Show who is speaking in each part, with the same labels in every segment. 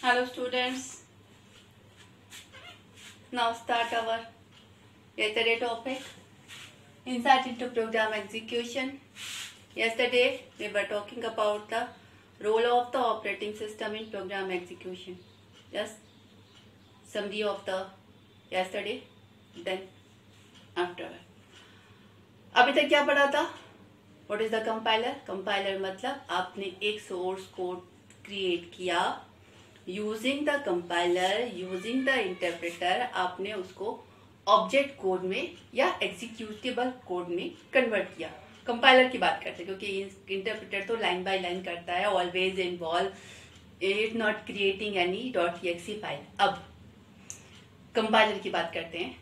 Speaker 1: Hello students, now start our yesterday topic, insight into program execution. Yesterday we were talking about the role of the operating system in program execution. Yes, summary of the yesterday, then after. अभी तक क्या पढ़ा था? What is the compiler? Compiler मतलब आपने एक source code create किया, using the compiler, using the interpreter आपने उसको ऑब्जेक्ट कोड में या एग्जीक्यूटेबल कोड में कन्वर्ट किया. कंपाइलर की बात करते हैं क्योंकि इंटरप्रेटर तो लाइन बाय लाइन करता है, always involve it not creating any .exe file. अब कंपाइलर की बात करते हैं.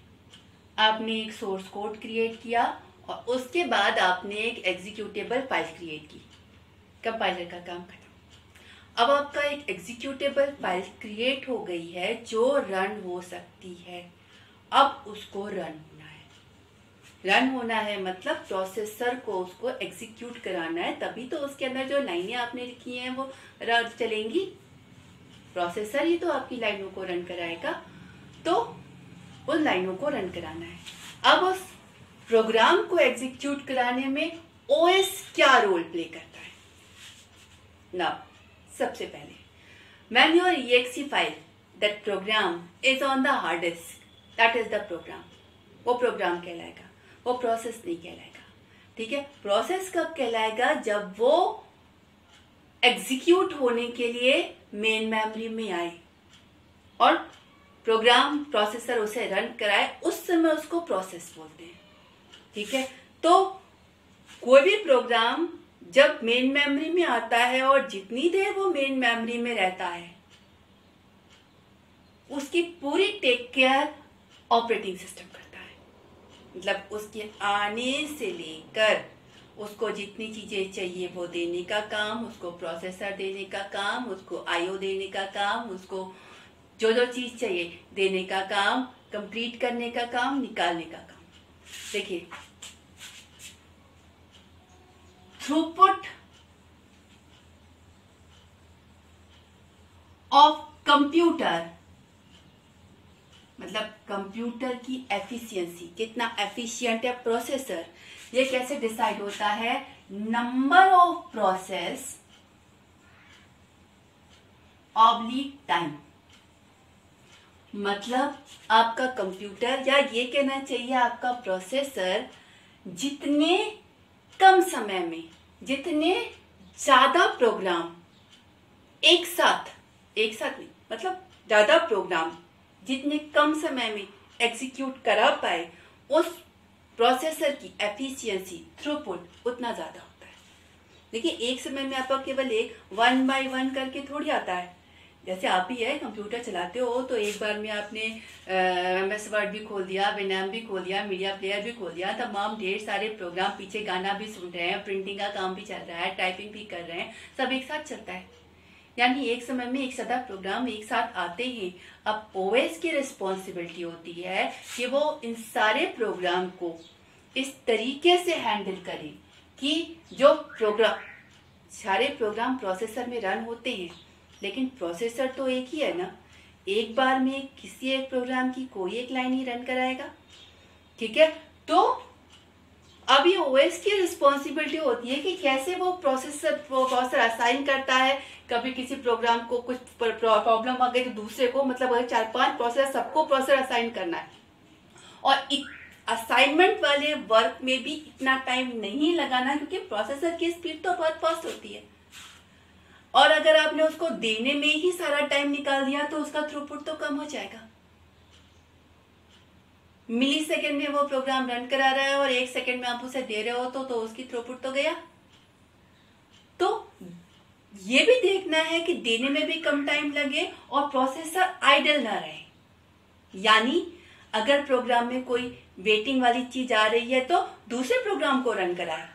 Speaker 1: आपने एक सोर्स कोड क्रिएट किया और उसके बाद आपने एक एग्जीक्यूटेबल फाइल क्रिएट की. कंपाइलर का काम खत्म. अब आपका एक एग्जीक्यूटेबल फाइल क्रिएट हो गई है जो रन हो सकती है. अब उसको रन होना है. रन होना है मतलब प्रोसेसर को उसको एग्जीक्यूट कराना है, तभी तो उसके अंदर जो लाइनें आपने लिखी हैं वो रन चलेंगी. प्रोसेसर ही तो आपकी लाइनों को रन कराएगा, तो उन लाइनों को रन कराना है. अब उस प्रोग्राम को एग्जीक्यूट कराने में ओएस क्या रोल प्ले करता है. नाउ सबसे पहले when your exe file that program is on the hard disk, that is the program. वो प्रोग्राम कहलाएगा, वो प्रोसेस नहीं कहलाएगा. ठीक है, प्रोसेस कब कहलाएगा? जब वो एग्जीक्यूट होने के लिए मेन मेमोरी में आए और प्रोग्राम प्रोसेसर उसे रन कराए, उस समय उसको प्रोसेस बोलते हैं. ठीक है, तो कोई भी प्रोग्राम जब मेन मेमोरी में आता है और जितनी देर वो मेन मेमोरी में रहता है उसकी पूरी टेक केयर ऑपरेटिंग सिस्टम करता है. मतलब उसके आने से लेकर उसको जितनी चीजें चाहिए वो देने का काम, उसको प्रोसेसर देने का काम, उसको आईओ देने का काम, उसको जो जो चीज चाहिए देने का काम, कंप्लीट करने का काम, निकालने का काम. देखिए, थ्रूपुट ऑफ कंप्यूटर मतलब कंप्यूटर की एफिशिएंसी, कितना एफिशिएंट है प्रोसेसर, ये कैसे डिसाइड होता है? Number of process oblique time. मतलब आपका कंप्यूटर, या ये कहना चाहिए आपका प्रोसेसर, जितने कम समय में जितने ज्यादा प्रोग्राम एक साथ नहीं, मतलब ज्यादा प्रोग्राम जितने कम समय में एग्जीक्यूट करा पाए, उस प्रोसेसर की एफिशिएंसी, थ्रूपुट उतना ज्यादा होता है. देखिए, एक समय में आपका केवल एक 1 by 1 करके थोड़ी आता है. जैसे आप ही है कंप्यूटर चलाते हो तो एक बार में आपने MS वर्ड भी खोल दिया, विनैम भी खोल दिया, मीडिया प्लेयर भी खोल दिया, तमाम ढेर सारे प्रोग्राम, पीछे गाना भी सुन रहे हैं, प्रिंटिंग का काम भी चल रहा है, टाइपिंग भी कर रहे हैं, सब एक साथ चलता है. यानी एक समय में एक साथ प्रोग्राम एक साथ आते हैं. अब ओएस की रिस्पॉन्सिबिलिटी होती है कि वो इन सारे प्रोग्राम को इस तरीके से हैंडल करे कि जो प्रोग्राम, सारे प्रोग्राम प्रोसेसर में रन होते हैं, लेकिन प्रोसेसर तो एक ही है ना. एक बार में किसी एक प्रोग्राम की कोई एक लाइन ही रन कराएगा. ठीक है, तो अब ये ओएस की रिस्पॉन्सिबिलिटी होती है कि कैसे वो प्रोसेसर असाइन करता है. कभी किसी प्रोग्राम को कुछ प्रॉब्लम आ गई तो दूसरे को, मतलब अगर 4-5 प्रोसेसर, सबको प्रोसेसर असाइन करना है. और असाइनमेंट वाले वर्क में भी इतना टाइम नहीं लगाना, क्योंकि प्रोसेसर की स्पीड तो बहुत फास्ट होती है. और अगर आपने उसको देने में ही सारा टाइम निकाल दिया तो उसका थ्रूपुट तो कम हो जाएगा. मिली सेकेंड में वो प्रोग्राम रन करा रहा है और 1 सेकेंड में आप उसे दे रहे हो तो उसकी थ्रूपुट तो गया. तो ये भी देखना है कि देने में भी कम टाइम लगे और प्रोसेसर आइडल ना रहे. यानी अगर प्रोग्राम में कोई वेटिंग वाली चीज आ रही है तो दूसरे प्रोग्राम को रन कराए.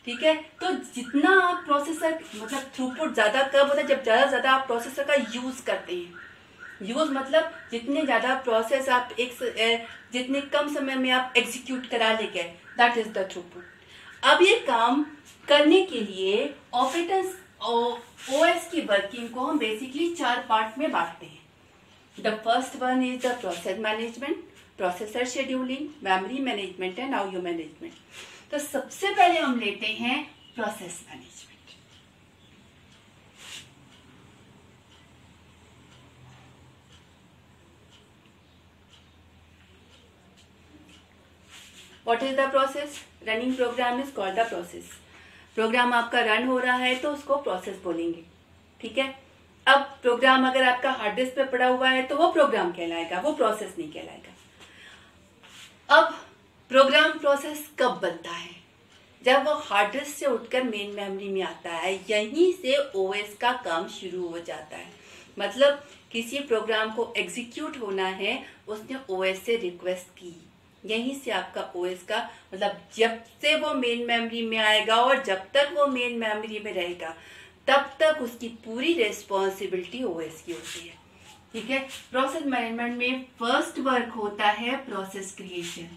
Speaker 1: ठीक है, तो जितना आप प्रोसेसर, मतलब थ्रूपुट ज्यादा कब होता है? जब ज्यादा आप प्रोसेसर का यूज करते हैं. यूज मतलब जितने ज्यादा प्रोसेस आप जितने कम समय में आप एग्जीक्यूट करा लेंगे, दैट इज द थ्रूपुट. अब ये काम करने के लिए ओएस की वर्किंग को हम बेसिकली 4 पार्ट में बांटते हैं. The first one is the process management, processor scheduling, memory management and IO management. तो सबसे पहले हम लेते हैं process management. What is the process? Running program is called the process. Program आपका रन हो रहा है तो उसको प्रोसेस बोलेंगे. ठीक है. अब प्रोग्राम अगर आपका हार्ड डिस्क पे पड़ा हुआ है तो वो प्रोग्राम कहलाएगा, वो प्रोसेस नहीं कहलाएगा. अब प्रोग्राम प्रोसेस कब बनता है? जब वो हार्ड डिस्क से उठकर मेन मेमोरी में आता है. यहीं से ओएस का काम शुरू हो जाता है. मतलब किसी प्रोग्राम को एग्जीक्यूट होना है, उसने ओएस से रिक्वेस्ट की. यहीं से आपका ओएस का मतलब जब से वो मेन मेमोरी में आएगा और जब तक वो मेन मेमोरी में रहेगा तब तक उसकी पूरी रेस्पॉन्सिबिलिटी ओएस की होती है. ठीक है. प्रोसेस मैनेजमेंट में फर्स्ट वर्क होता है प्रोसेस क्रिएशन.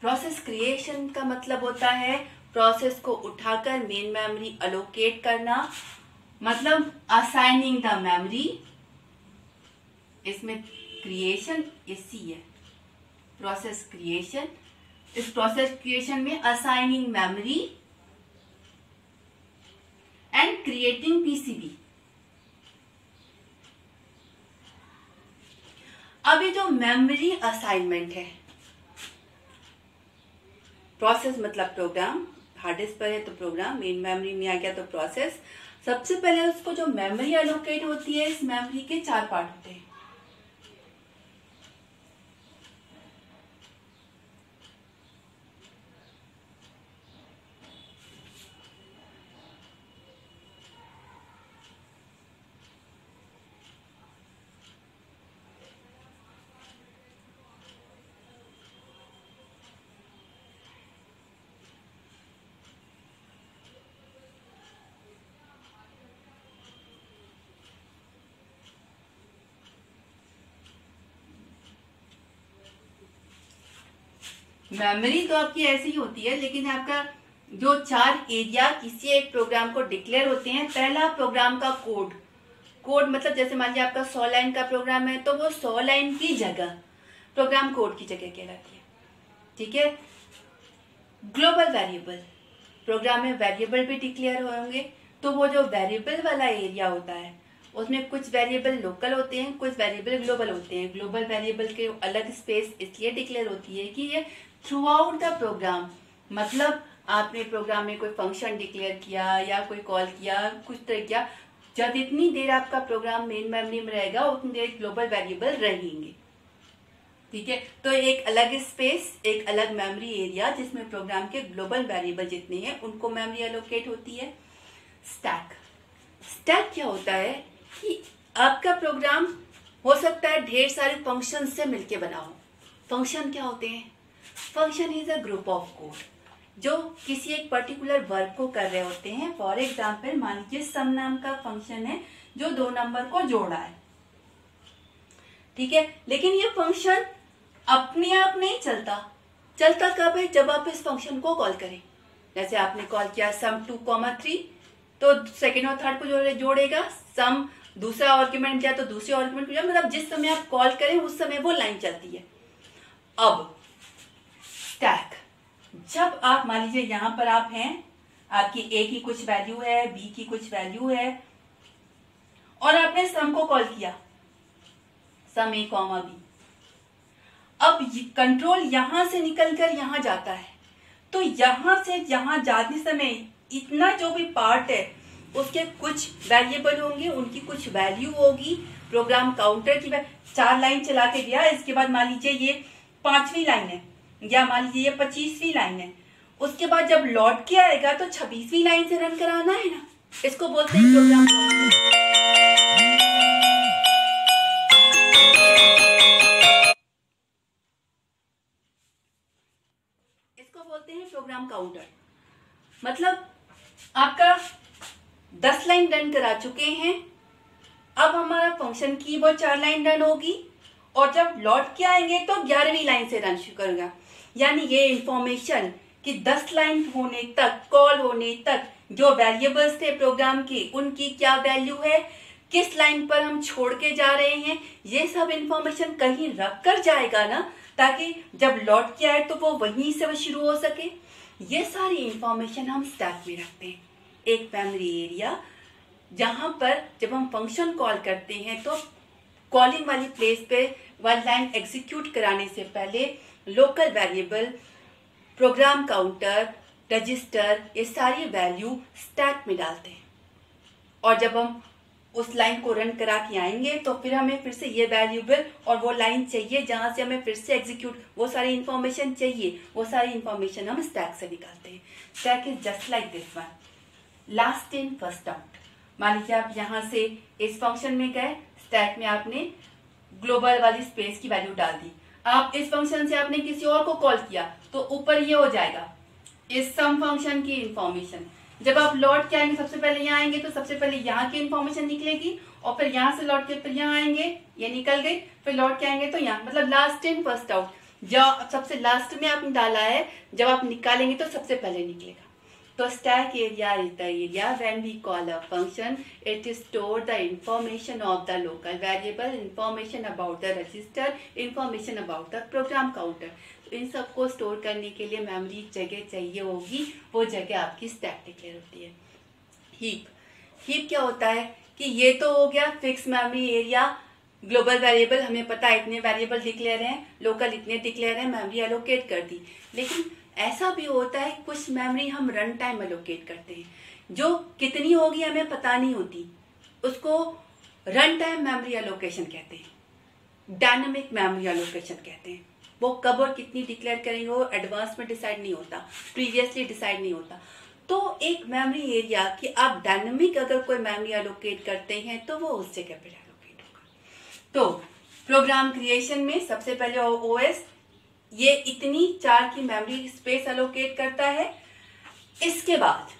Speaker 1: प्रोसेस क्रिएशन का मतलब होता है प्रोसेस को उठाकर मेन मेमोरी अलोकेट करना, मतलब असाइनिंग द मेमोरी. इसमें क्रिएशन इसी है, प्रोसेस क्रिएशन. इस प्रोसेस क्रिएशन में assigning memory and creating PCB. अभी जो मेमोरी असाइनमेंट है, प्रोसेस मतलब प्रोग्राम, हार्ड डिस्क पर है तो प्रोग्राम, मेन मेमोरी में आ गया तो प्रोसेस. सबसे पहले उसको जो मेमोरी एलोकेट होती है, इस मेमोरी के 4 पार्ट होते हैं. मेमोरी तो आपकी ऐसी ही होती है, लेकिन आपका जो 4 एरिया किसी एक प्रोग्राम को डिक्लेयर होते हैं. पहला प्रोग्राम का कोड मतलब जैसे मान लीजिए आपका 100 लाइन का प्रोग्राम है तो वो 100 लाइन की जगह प्रोग्राम कोड की जगह कहलाती है. ठीक है. ग्लोबल वेरिएबल, प्रोग्राम में वेरिएबल भी डिक्लेयर होंगे तो वो जो वेरिएबल वाला एरिया होता है उसमें कुछ वेरिएबल लोकल होते हैं, कुछ वेरिएबल ग्लोबल होते हैं. ग्लोबल वेरिएबल के अलग स्पेस इसलिए डिक्लेयर होती है कि ये थ्रू आउट द प्रोग्राम, मतलब आपने प्रोग्राम में कोई फंक्शन डिक्लेयर किया या कोई कॉल किया, कुछ तरह किया, जब इतनी देर आपका प्रोग्राम मेन मेमोरी में रहेगा उतनी देर ग्लोबल वेरिएबल रहेंगे. ठीक है. तो एक अलग स्पेस, एक अलग मेमोरी एरिया जिसमें प्रोग्राम के ग्लोबल वेरिएबल जितने हैं उनको मेमोरी एलोकेट होती है. स्टैक क्या होता है कि आपका प्रोग्राम हो सकता है ढेर सारे फंक्शन से मिलके बना हो. फंक्शन क्या होते हैं? Function is a group of code जो किसी एक पर्टिकुलर वर्क को कर रहे होते हैं. फॉर एग्जाम्पल मान लीजिए सम नाम का फंक्शन है जो 2 नंबर को जोड़ा है. ठीक है. लेकिन ये फंक्शन अपने आप नहीं चलता. चलता कब है? जब आप इस फंक्शन को कॉल करें. जैसे आपने कॉल किया सम 2, 3 तो सेकेंड और थर्ड को जोड़ेगा. सम दूसरा आर्ग्यूमेंट दिया तो दूसरे आर्ग्यूमेंट को, मतलब जिस समय आप कॉल करें उस समय वो लाइन चलती है. अब स्टैक, जब आप मान लीजिए यहां पर आप हैं, आपकी ए की कुछ वैल्यू है, बी की कुछ वैल्यू है और आपने सम को कॉल किया, सम ए कॉमा बी. अब कंट्रोल यहां से निकलकर यहां जाता है तो यहां से यहां जाते समय इतना जो भी पार्ट है उसके कुछ वेरिएबल होंगे, उनकी कुछ वैल्यू होगी. प्रोग्राम काउंटर की 4 लाइन चला के दिया, इसके बाद मान लीजिए ये 5वीं लाइन है या मान लीजिए ये 25वीं लाइन है. उसके बाद जब लौट के आएगा तो 26वीं लाइन से रन कराना है ना. इसको बोलते हैं प्रोग्राम काउंटर. इसको बोलते हैं प्रोग्राम काउंटर. मतलब आपका 10 लाइन रन करा चुके हैं, अब हमारा फंक्शन की वो 4 लाइन रन होगी और जब लौट के आएंगे तो 11वीं लाइन से रन शुरू करेगा. यानी ये इंफॉर्मेशन कि 10 लाइन होने तक, कॉल होने तक जो वेरिएबल्स थे प्रोग्राम के, उनकी क्या वैल्यू है, किस लाइन पर हम छोड़ के जा रहे हैं, ये सब इंफॉर्मेशन कहीं रख कर जाएगा ना, ताकि जब लौट के आए तो वो वहीं से वो शुरू हो सके। ये सारी इंफॉर्मेशन हम स्टैक में रखते हैं, एक मेमोरी एरिया, जहां पर जब हम फंक्शन कॉल करते हैं तो कॉलिंग वाली प्लेस पे वन लाइन एग्जीक्यूट कराने से पहले local variable, program counter, register, ये सारी वैल्यू स्टैक में डालते हैं। और जब हम उस लाइन को रन करा के आएंगे तो फिर हमें फिर से ये वैल्यूबल और वो लाइन चाहिए जहां से हमें फिर से एग्जीक्यूट वो सारी इंफॉर्मेशन चाहिए, वो सारी इंफॉर्मेशन हम स्टैक से निकालते हैं। Stack is just like this one, last in first out. मान लीजिए आप यहाँ से इस फंक्शन में गए, स्टैक में आपने ग्लोबल वाली स्पेस की वैल्यू डाल दी, आप इस फंक्शन से आपने किसी और को कॉल किया तो ऊपर ये हो जाएगा इस सम फंक्शन की इंफॉर्मेशन। जब आप लौट के आएंगे, सबसे पहले यहाँ आएंगे तो सबसे पहले यहाँ की इंफॉर्मेशन निकलेगी, और फिर यहाँ से लौट के फिर यहाँ आएंगे, ये निकल गई, फिर लौट के आएंगे तो यहाँ, मतलब लास्ट इन फर्स्ट आउट। जो सबसे लास्ट में आपने डाला है, जब आप निकालेंगे तो सबसे पहले निकलेगा। तो stack area is the area when we call a function, it store the information of the local variable, information about the register, information about the program counter. तो इन सबको स्टोर करने के लिए मेमोरी जगह चाहिए होगी, वो जगह आपकी स्टैक डिक्लेयर होती है। हीप क्या होता है कि ये तो हो गया fix memory area, global variable हमें पता है इतने वेरिएबल डिक्लेयर हैं, लोकल इतने डिक्लेयर हैं, मेमोरी एलोकेट कर दी। लेकिन ऐसा भी होता है कुछ मेमोरी हम रन टाइम एलोकेट करते हैं, जो कितनी होगी हमें पता नहीं होती, उसको रन टाइम मेमोरी एलोकेशन कहते हैं, डायनामिक मेमोरी एलोकेशन कहते हैं। वो कब और कितनी डिक्लेयर करेंगे वो एडवांस में डिसाइड नहीं होता, प्रीवियसली डिसाइड नहीं होता। तो एक मेमोरी एरिया कि आप डायनामिक अगर कोई मेमोरी एलोकेट करते हैं तो वो उस जगह पर एलोकेट होगा। तो प्रोग्राम क्रिएशन में सबसे पहले ओएस ये इतनी 4 की मेमोरी स्पेस एलोकेट करता है। इसके बाद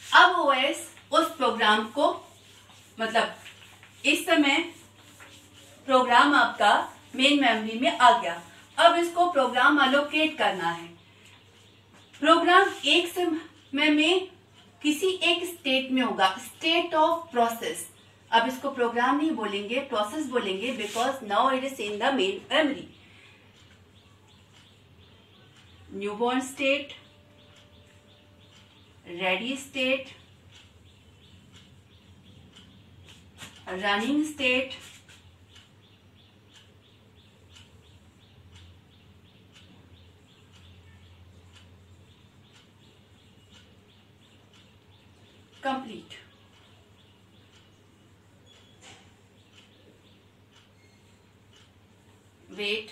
Speaker 1: अब ओएस उस प्रोग्राम को, मतलब इस समय प्रोग्राम आपका मेन मेमोरी में आ गया, अब इसको प्रोग्राम एलोकेट करना है। प्रोग्राम एक समय में किसी एक स्टेट में होगा, स्टेट ऑफ प्रोसेस। अब इसको प्रोग्राम नहीं बोलेंगे, प्रोसेस बोलेंगे, because now it is in the main memory. Newborn state, ready state, running state, complete. Wait,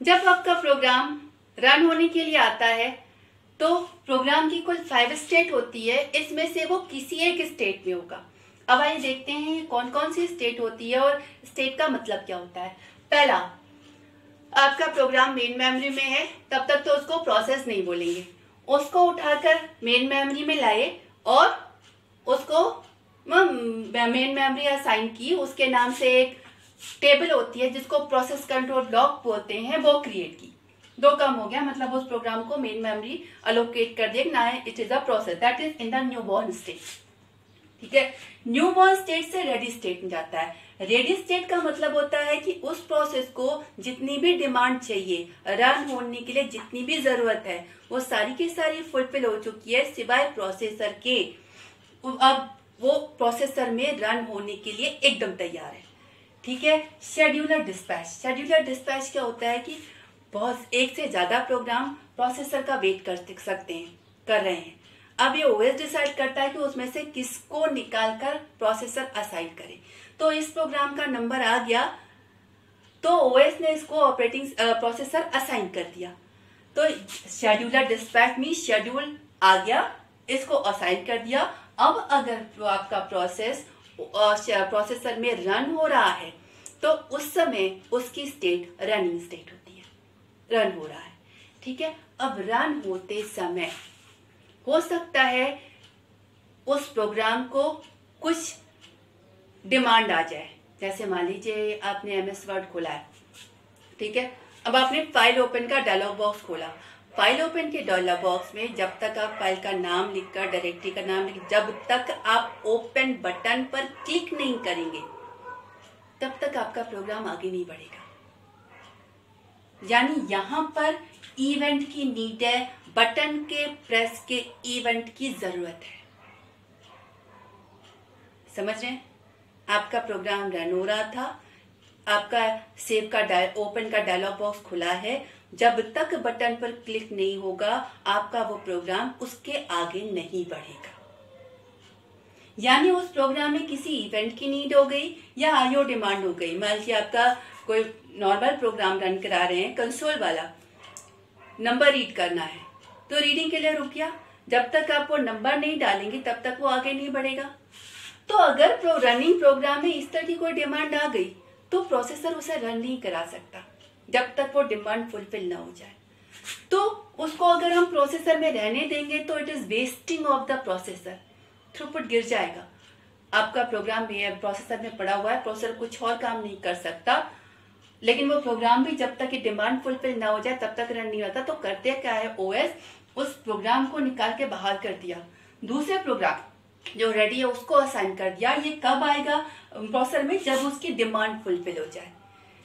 Speaker 1: जब आपका प्रोग्राम रन होने के लिए आता है तो प्रोग्राम की कुल 5 स्टेट होती है, इसमें से वो किसी एक स्टेट में होगा। अब आइए देखते हैं कौन कौन सी स्टेट होती है और स्टेट का मतलब क्या होता है। पहला, आपका प्रोग्राम मेन मेमोरी में है, तब तक तो उसको प्रोसेस नहीं बोलेंगे, उसको उठाकर मेन मेमोरी में लाए और उसको मेन मेमोरी असाइन की, उसके नाम से एक टेबल होती है जिसको प्रोसेस कंट्रोल ब्लॉक बोलते हैं, वो क्रिएट की। 2 काम हो गया, मतलब उस प्रोग्राम को मेन मेमोरी अलोकेट कर दिया ना, it is a process that is in the newborn state. ठीक है। न्यूबॉर्न स्टेट से रेडी स्टेट में जाता है। रेडी स्टेट का मतलब होता है कि उस प्रोसेस को जितनी भी डिमांड चाहिए, रन होने के लिए जितनी भी जरूरत है, वो सारी की सारी फुलफिल हो चुकी है सिवाय प्रोसेसर के। अब वो प्रोसेसर में रन होने के लिए एकदम तैयार है। ठीक है। Scheduler dispatch. शेड्यूलर डिस्पैच क्या होता है कि बहुत एक से ज्यादा प्रोग्राम प्रोसेसर का वेट कर रहे हैं। अब ये ओएस डिसाइड करता है कि उसमें से किसको निकालकर प्रोसेसर असाइन करे। तो इस प्रोग्राम का नंबर आ गया तो ओएस ने इसको ऑपरेटिंग प्रोसेसर असाइन कर दिया। तो शेड्यूलर डिस्पैच में शेड्यूल आ गया, इसको असाइन कर दिया। अब अगर आपका प्रोसेसर में रन हो रहा है तो उस समय उसकी स्टेट रनिंग स्टेट होती है, रन हो रहा है। ठीक है। अब रन होते समय हो सकता है उस प्रोग्राम को कुछ डिमांड आ जाए। जैसे मान लीजिए आपने MS वर्ड खोला है, ठीक है। अब आपने फाइल ओपन का डायलॉग बॉक्स खोला। फाइल ओपन के डायलॉग बॉक्स में जब तक आप फाइल का नाम लिखकर, डायरेक्टरी का नाम लिख, जब तक आप ओपन बटन पर क्लिक नहीं करेंगे तब तक आपका प्रोग्राम आगे नहीं बढ़ेगा। यानी यहां पर इवेंट की नीड है, बटन के प्रेस के इवेंट की जरूरत है। समझ रहे हैं? आपका प्रोग्राम रन हो रहा था, आपका सेव का ओपन का डायलॉग बॉक्स खुला है, जब तक बटन पर क्लिक नहीं होगा आपका वो प्रोग्राम उसके आगे नहीं बढ़ेगा। यानी उस प्रोग्राम में किसी इवेंट की नीड हो गई या आईओ डिमांड हो गई। मान लीजिए आपका कोई नॉर्मल प्रोग्राम रन करा रहे हैं, कंसोल वाला, नंबर रीड करना है तो रीडिंग के लिए रुक गया। जब तक आप वो नंबर नहीं डालेंगे तब तक वो आगे नहीं बढ़ेगा। तो अगर रनिंग प्रोग्राम में इस तरह की कोई डिमांड आ गई तो प्रोसेसर उसे रन नहीं करा सकता जब तक वो डिमांड फुलफिल ना हो जाए। तो उसको अगर हम प्रोसेसर में रहने देंगे तो it is wasting of the processor, throughput गिर जाएगा। आपका प्रोग्राम प्रोसेसर में पड़ा हुआ है, प्रोसेसर कुछ और काम नहीं कर सकता, लेकिन वो प्रोग्राम भी जब तक डिमांड फुलफिल ना हो जाए तब तक रन नहीं होता। तो करते क्या है, ओएस उस प्रोग्राम को निकाल के बाहर कर दिया, दूसरे प्रोग्राम जो रेडी है उसको असाइन कर दिया। ये कब आएगा प्रोसेसर में, जब उसकी डिमांड फुलफिल हो जाए।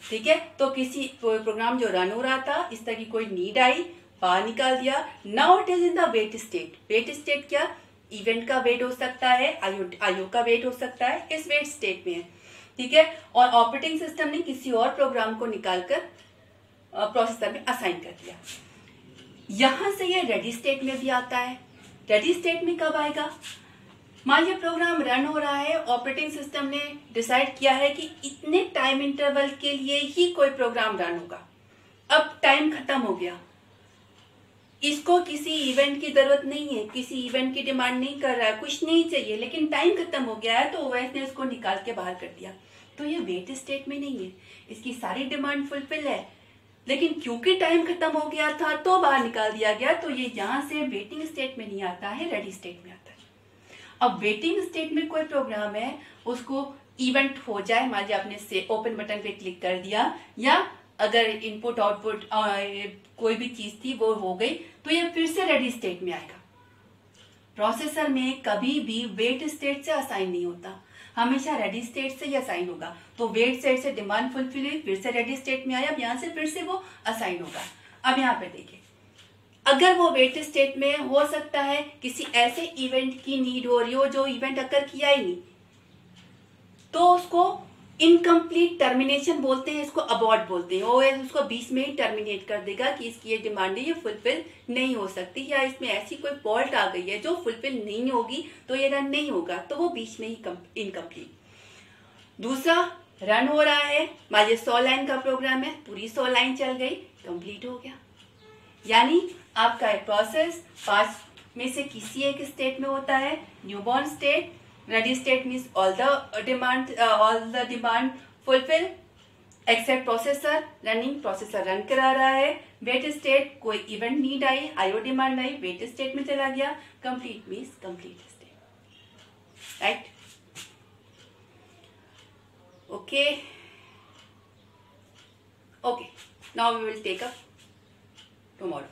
Speaker 1: ठीक है। तो किसी प्रोग्राम जो रन हो रहा था, इस तरह की कोई नीड आई, बाहर निकाल दिया। Now it is in the wait state. Wait state क्या, इवेंट का वेट हो सकता है, आईओ का वेट हो सकता है, इस वेट स्टेट में है। ठीक है। और ऑपरेटिंग सिस्टम ने किसी और प्रोग्राम को निकालकर प्रोसेसर में असाइन कर दिया। यहां से ये रेडी स्टेट में भी आता है। रेडी स्टेट में कब आएगा, मान लीजिए प्रोग्राम रन हो रहा है, ऑपरेटिंग सिस्टम ने डिसाइड किया है कि इतने टाइम इंटरवल के लिए ही कोई प्रोग्राम रन होगा। अब टाइम खत्म हो गया, इसको किसी इवेंट की जरूरत नहीं है, किसी इवेंट की डिमांड नहीं कर रहा है, कुछ नहीं चाहिए, लेकिन टाइम खत्म हो गया है तो ओएस ने इसको निकाल के बाहर कर दिया। तो ये वेट स्टेट में नहीं है, इसकी सारी डिमांड फुलफिल है, लेकिन क्योंकि टाइम खत्म हो गया था तो बाहर निकाल दिया गया। तो ये यहां से वेटिंग स्टेट में नहीं आता है, रेडी स्टेट में आता है। अब वेटिंग स्टेट में कोई प्रोग्राम है, उसको इवेंट हो जाए, मान लीजिए आपने से ओपन बटन पे क्लिक कर दिया, या अगर इनपुट आउटपुट कोई भी चीज थी वो हो गई, तो ये फिर से रेडी स्टेट में आएगा। प्रोसेसर में कभी भी वेट स्टेट से असाइन नहीं होता, हमेशा रेडी स्टेट से ही असाइन होगा। तो वेट स्टेट से डिमांड फुलफिल हुई, फिर से रेडी स्टेट में आया, अब यहां से फिर से वो असाइन होगा। अब यहाँ पे देखिए, अगर वो वेट स्टेट में हो सकता है किसी ऐसे इवेंट की नीड हो रही हो जो इवेंट अकर किया ही नहीं, तो उसको इनकम्प्लीट टर्मिनेशन बोलते हैं, इसको अबॉर्ट बोलते हैं। ओएस उसको बीच में ही टर्मिनेट कर देगा कि इसकी ये डिमांड है, ये फुलफिल नहीं हो सकती, या इसमें ऐसी कोई फॉल्ट आ गई है जो फुलफिल नहीं होगी तो ये रन नहीं होगा, तो वो बीच में ही इनकम्प्लीट। दूसरा, रन हो रहा है, मान लीजिए 100 लाइन का प्रोग्राम है, पूरी 100 लाइन चल गई, कंप्लीट हो गया। यानी आपका प्रोसेस 5 में से किसी एक स्टेट में होता है। Newborn state, ready state means all the demand fulfil except processor running, processor run करा रहा है। वेट स्टेट, कोई इवेंट नीड आई, आईओ डिमांड आई, वेट स्टेट में चला गया। Complete means complete state, right? Okay, now we will take up tomorrow.